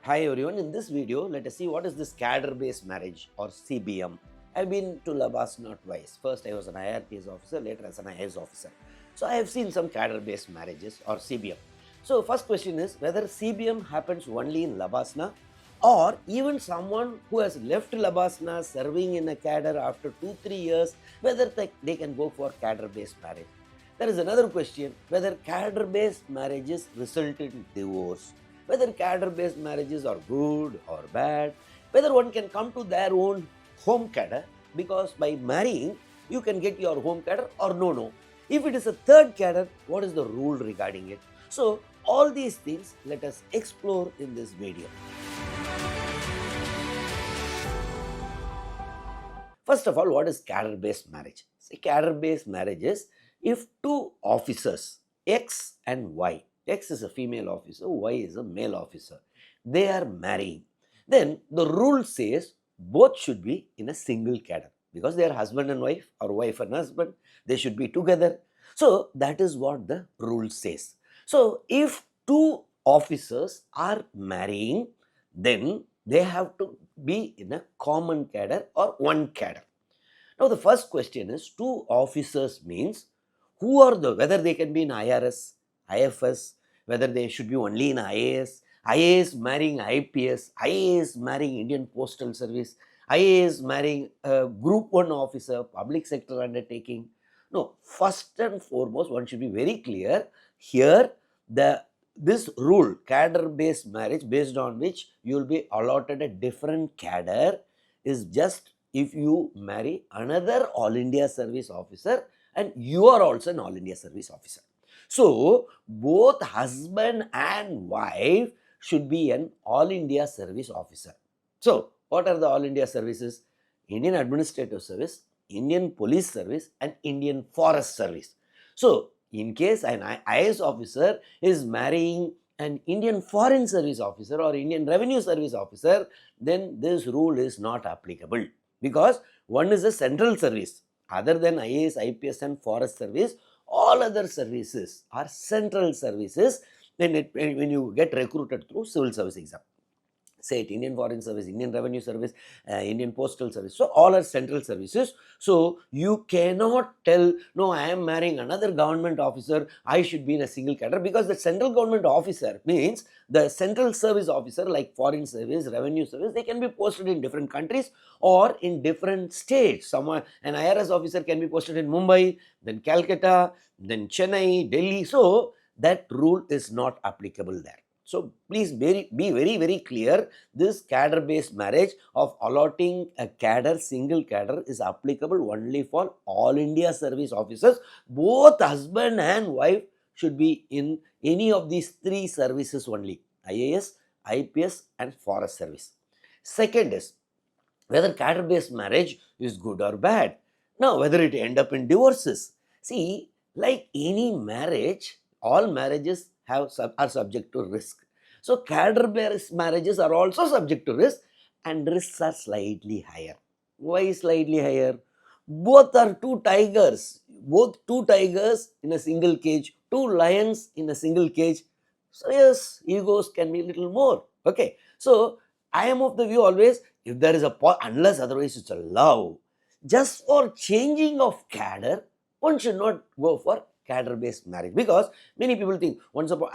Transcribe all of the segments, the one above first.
Hi everyone, in this video let us see what is this cadre based marriage or CBM. I've been to Labasna twice. First I was an IRPS officer, later as an IAS officer. So I have seen some cadre based marriages or CBM. So first question is whether CBM happens only in Labasna or even someone who has left Labasna serving in a cadre after 2-3 years, whether they can go for cadre based marriage. There is another question whether cadre based marriages result in divorce, whether cadre-based marriages are good or bad, whether one can come to their own home cadre, because by marrying, you can get your home cadre or no. If it is a third cadre, what is the rule regarding it? So, all these things let us explore in this video. First of all, what is cadre-based marriage? See, cadre-based marriage is if two officers, X and Y, X is a female officer, Y is a male officer, they are marrying, then the rule says both should be in a single cadre because they are husband and wife or wife and husband, they should be together. So that is what the rule says. So if two officers are marrying, then they have to be in a common cadre or one cadre. Now the first question is two officers means who are whether they can be in IRS, IFS, whether they should be only in IAS, IAS marrying IPS, IAS marrying Indian Postal Service, IAS marrying a Group 1 officer, public sector undertaking. No, first and foremost, one should be very clear here. This rule, cadre-based marriage, based on which you will be allotted a different cadre, is just if you marry another All India Service officer and you are also an All India Service officer. So, both husband and wife should be an All India Service officer. So, what are the All India services? Indian Administrative Service, Indian Police Service and Indian Forest Service. So, in case an IAS officer is marrying an Indian Foreign Service officer or Indian Revenue Service officer, then this rule is not applicable because one is a central service. Other than IAS, IPS and Forest Service, all other services are central services when you get recruited through civil service exam. Say it, Indian Foreign Service, Indian Revenue Service, Indian Postal Service. So all are central services. So you cannot tell, no, I am marrying another government officer, I should be in a single cadre, because the central government officer means the central service officer like Foreign Service, Revenue Service, they can be posted in different countries or in different states. Someone, an IRS officer can be posted in Mumbai, then Calcutta, then Chennai, Delhi. So that rule is not applicable there. So please be very clear. This cadre based marriage of allotting a cadre, single cadre, is applicable only for all India service officers. Both husband and wife should be in any of these three services only: IAS, IPS and Forest Service. Second is whether cadre based marriage is good or bad. Now, whether it end up in divorces. See, like any marriage, all marriages are subject to risk. So cadre-based marriages are also subject to risk, and risks are slightly higher. Why slightly higher? Both are two tigers in a single cage, two lions in a single cage. So yes, egos can be a little more. Okay, so I am of the view always, if there is unless otherwise it's a love, just for changing of cadre, one should not go for cadre based marriage, because many people think,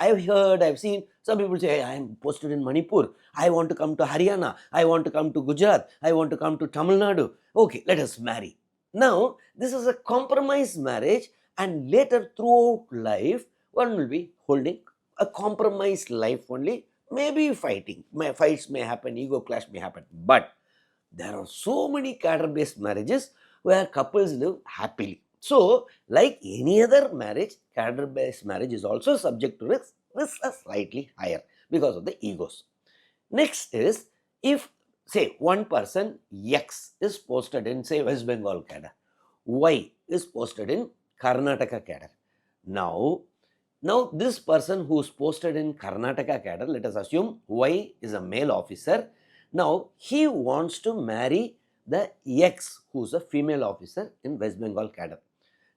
I've seen some people say, hey, I am posted in Manipur, I want to come to Haryana, I want to come to Gujarat, I want to come to Tamil Nadu. Okay, let us marry. Now this is a compromise marriage, and later throughout life one will be holding a compromised life only. Maybe fights may happen, ego clash may happen, but there are so many cadre based marriages where couples live happily. So, like any other marriage, cadre-based marriage is also subject to risks. Risks are slightly higher because of the egos. Next is, if say one person X is posted in say West Bengal cadre, Y is posted in Karnataka cadre. Now this person who is posted in Karnataka cadre, let us assume Y is a male officer. Now he wants to marry the X who is a female officer in West Bengal cadre.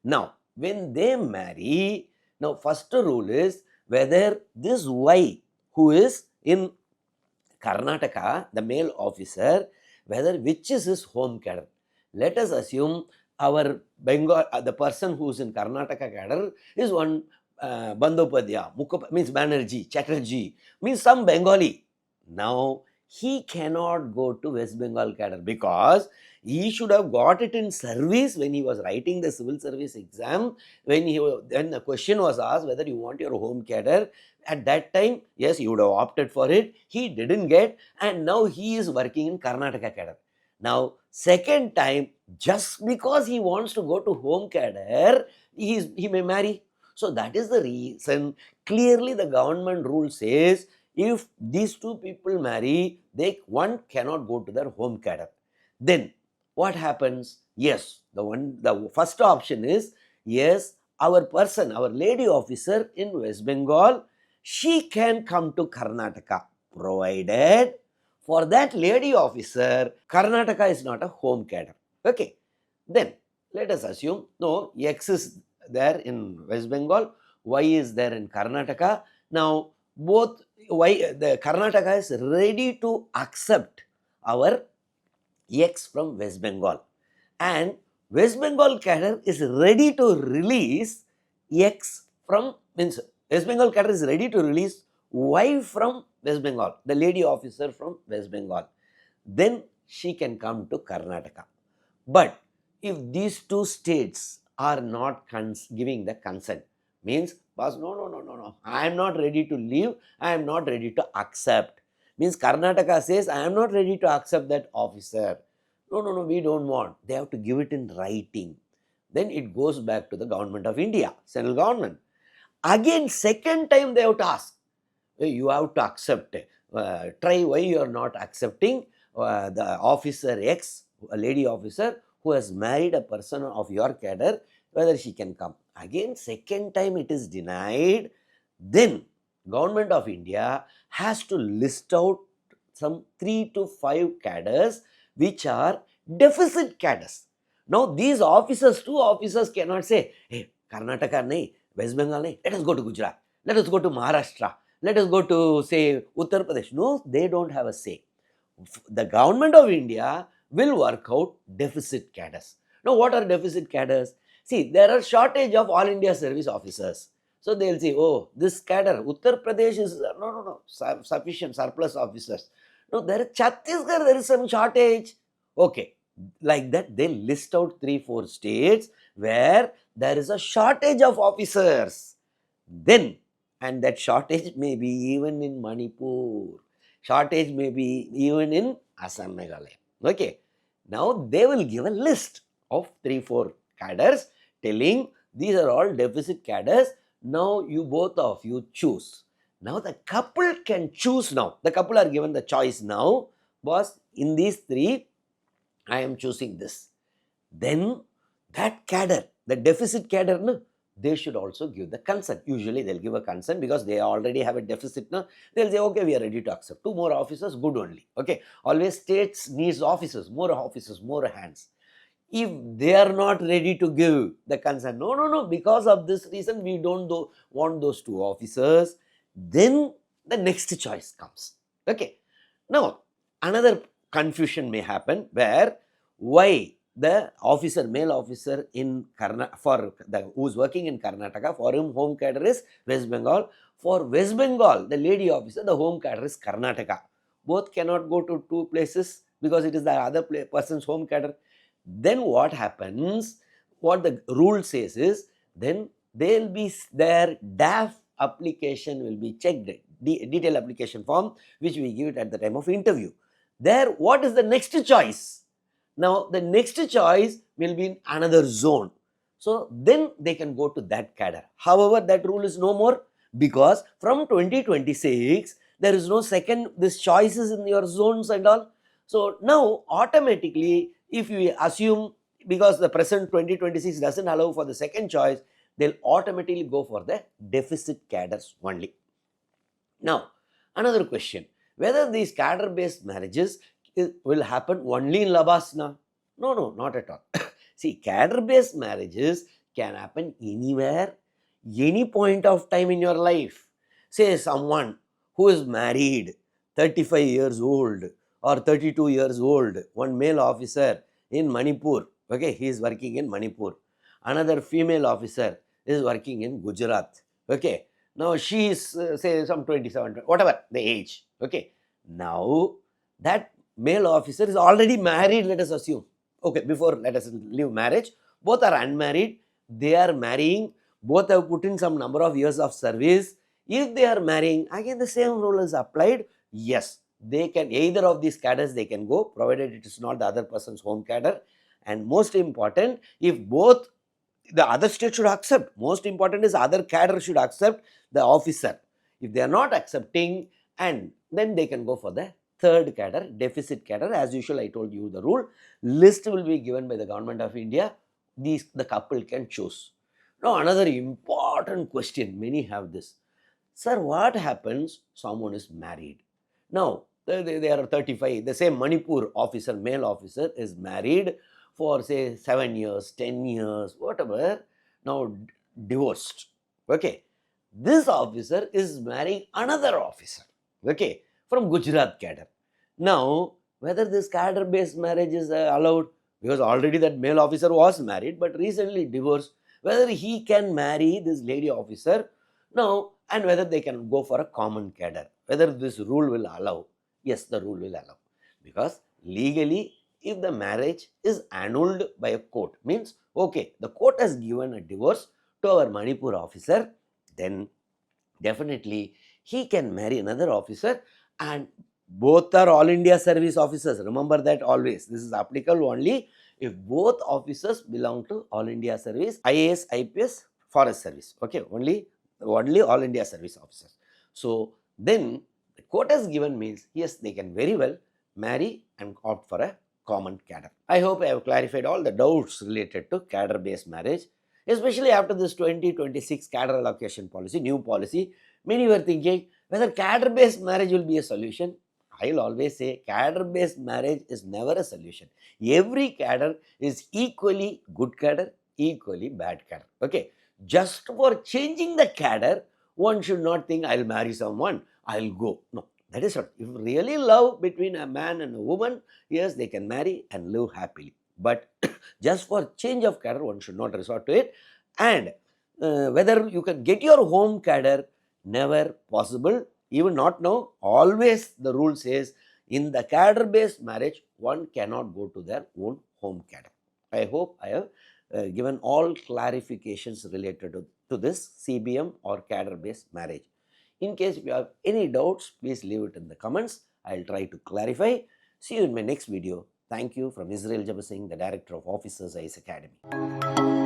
Now, when they marry, now first rule is whether this Y who is in Karnataka, the male officer, which is his home cadre. Let us assume our Bengal, the person who is in Karnataka cadre is one Bandyopadhyaya, means Banerjee, Chatterjee, means some Bengali. Now, he cannot go to West Bengal cadre because he should have got it in service when he was writing the civil service exam. When the question was asked whether you want your home cadre, at that time, yes, he would have opted for it. He didn't get, and now he is working in Karnataka cadre. Now, second time, just because he wants to go to home cadre, he may marry. So that is the reason. Clearly, the government rule says if these two people marry, one cannot go to their home cadre. Then what happens? Yes, the first option is yes, our lady officer in West Bengal, she can come to Karnataka, provided for that lady officer, Karnataka is not a home cadre. Okay. Then let us assume no, X is there in West Bengal, Y is there in Karnataka. Now both the Karnataka is ready to accept our X from West Bengal, and West Bengal cadre is ready to release X from, means West Bengal cadre is ready to release Y from West Bengal, the lady officer from West Bengal. Then she can come to Karnataka. But if these two states are not giving the consent, means boss, no, I am not ready to leave, I am not ready to accept. Means Karnataka says, I am not ready to accept that officer. No, we don't want. They have to give it in writing. Then it goes back to the government of India, central government. Again, second time they have to ask. You have to accept. Try why you are not accepting the officer X, a lady officer who has married a person of your cadre, whether she can come. Again, second time it is denied. Then government of India has to list out some 3 to 5 cadres which are deficit cadres. Now these officers, two officers cannot say, hey, Karnataka nahi, West Bengal nahi, let us go to Gujarat, let us go to Maharashtra, let us go to, say, Uttar Pradesh. No, they don't have a say. The government of India will work out deficit cadres. Now, what are deficit cadres? See, there are shortage of all India service officers. So they'll say, oh, this cadre, Uttar Pradesh is, no, sufficient surplus officers. No, there is Chhattisgarh, there is some shortage. Okay, like that, they list out 3-4 states where there is a shortage of officers. Then, and that shortage may be even in Manipur, shortage may be even in Assam, Meghalaya. Okay, now they will give a list of 3-4 cadres telling these are all deficit cadres. Now you both of you choose. Now the couple can choose now. The couple are given the choice now. Boss, in these 3, I am choosing this. Then that cadre, the deficit cadre, no, they should also give the consent. Usually they'll give a consent because they already have a deficit. No? They'll say, okay, we are ready to accept 2 more officers, good only. Okay, always states needs officers, more hands. If they are not ready to give the consent, no, because of this reason we don't want those 2 officers, then the next choice comes. Okay, now another confusion may happen where why the officer, male officer in who is working in Karnataka, for him home cadre is West Bengal. For West Bengal, the lady officer, the home cadre is Karnataka. Both cannot go to 2 places because it is the other person's home cadre. Then what happens? What the rule says is, then they'll be their DAF application will be checked, detailed application form, which we give it at the time of interview. There, what is the next choice? Now, the next choice will be in another zone. So, then they can go to that cadre. However, that rule is no more because from 2026, there is no second, this choices in your zones and all. So, now automatically, if you assume, because the present 2026 doesn't allow for the second choice, they'll automatically go for the deficit cadres only. Now, another question, whether these cadre-based marriages will happen only in Labasna? No, not at all. See, cadre-based marriages can happen anywhere, any point of time in your life. Say someone who is married 35 years old or 32 years old, one male officer in Manipur, okay, he is working in Manipur. Another female officer is working in Gujarat, okay. Now she is say some 27, whatever the age, okay. Now that male officer is already married, let us assume, okay, before let us leave marriage, both are unmarried, they are marrying, both have put in some number of years of service. If they are marrying, again the same rule is applied. Yes, they can, either of these cadres they can go, provided it is not the other person's home cadre. And most important, if both, the other state should accept, most important is other cadre should accept the officer. If they are not accepting, and then they can go for the third cadre, deficit cadre. As usual, I told you the rule, list will be given by the government of India, these the couple can choose. Now another important question, many have this: sir, what happens someone is married? Now they are 35, the same Manipur officer, male officer is married for say 7 years, 10 years, whatever, now divorced, okay. This officer is marrying another officer, okay, from Gujarat cadre. Now whether this cadre based marriage is allowed, because already that male officer was married but recently divorced, whether he can marry this lady officer now, and whether they can go for a common cadre, whether this rule will allow. Yes, the rule will allow, because legally if the marriage is annulled by a court, means okay, the court has given a divorce to our Manipur officer, then definitely he can marry another officer, and both are all India service officers. Remember that always, this is applicable only if both officers belong to all India service, IAS, IPS, forest service, okay, only all India service officers. So then the court has given means, yes, they can very well marry and opt for a common cadre. I hope I have clarified all the doubts related to cadre based marriage, especially after this 2026 cadre allocation policy, new policy. Many were thinking whether cadre based marriage will be a solution. I'll always say cadre based marriage is never a solution. Every cadre is equally good cadre, equally bad cadre, okay. Just for changing the cadre, one should not think I'll marry someone, I'll go. No, that is not. If really love between a man and a woman, yes, they can marry and live happily. But just for change of cadre, one should not resort to it. And whether you can get your home cadre, never possible. Even not now. Always the rule says in the cadre based marriage, one cannot go to their own home cadre. I hope I have given all clarifications related to this CBM or cadre based marriage. In case you have any doubts, please leave it in the comments. I'll try to clarify. See you in my next video. Thank you from Israel Jebasingh, the Director of Officers IAS Academy.